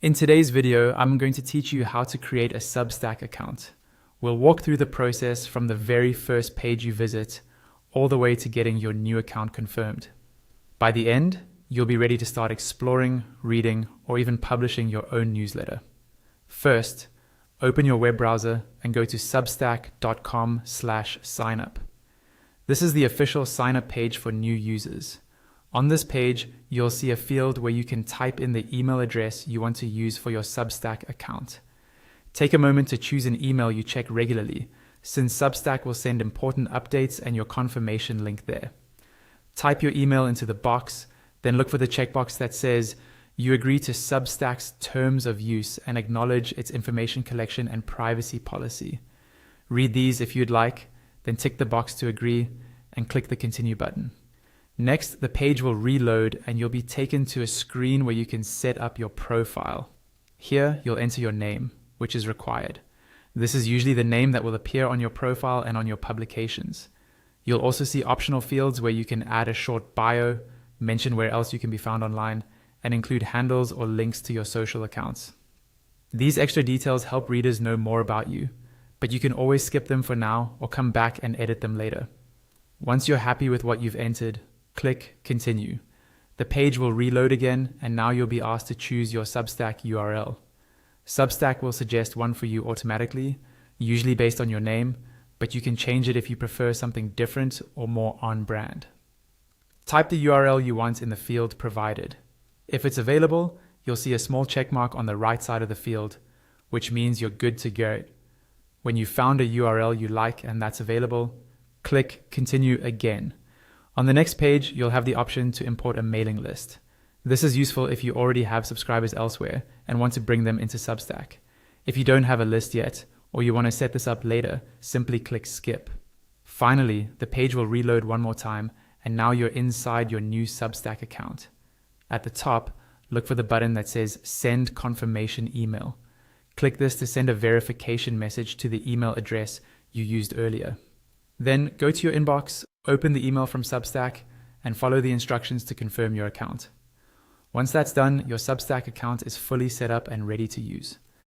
In today's video, I'm going to teach you how to create a Substack account. We'll walk through the process from the very first page you visit all the way to getting your new account confirmed. By the end, you'll be ready to start exploring, reading, or even publishing your own newsletter. First, open your web browser and go to substack.com/signup. This is the official sign-up page for new users. On this page, you'll see a field where you can type in the email address you want to use for your Substack account. Take a moment to choose an email you check regularly, since Substack will send important updates and your confirmation link there. Type your email into the box, then look for the checkbox that says you agree to Substack's terms of use and acknowledge its information collection and privacy policy. Read these if you'd like, then tick the box to agree and click the continue button. Next, the page will reload and you'll be taken to a screen where you can set up your profile. Here, you'll enter your name, which is required. This is usually the name that will appear on your profile and on your publications. You'll also see optional fields where you can add a short bio, mention where else you can be found online, and include handles or links to your social accounts. These extra details help readers know more about you, but you can always skip them for now or come back and edit them later. Once you're happy with what you've entered, click Continue. The page will reload again, and now you'll be asked to choose your Substack URL. Substack will suggest one for you automatically, usually based on your name, but you can change it if you prefer something different or more on-brand. Type the URL you want in the field provided. If it's available, you'll see a small check mark on the right side of the field, which means you're good to go. When you've found a URL you like and that's available, click Continue again. On the next page, you'll have the option to import a mailing list. This is useful if you already have subscribers elsewhere and want to bring them into Substack. If you don't have a list yet, or you want to set this up later, simply click Skip. Finally, the page will reload one more time, and now you're inside your new Substack account. At the top, look for the button that says Send Confirmation Email. Click this to send a verification message to the email address you used earlier. Then go to your inbox, open the email from Substack, and follow the instructions to confirm your account. Once that's done, your Substack account is fully set up and ready to use.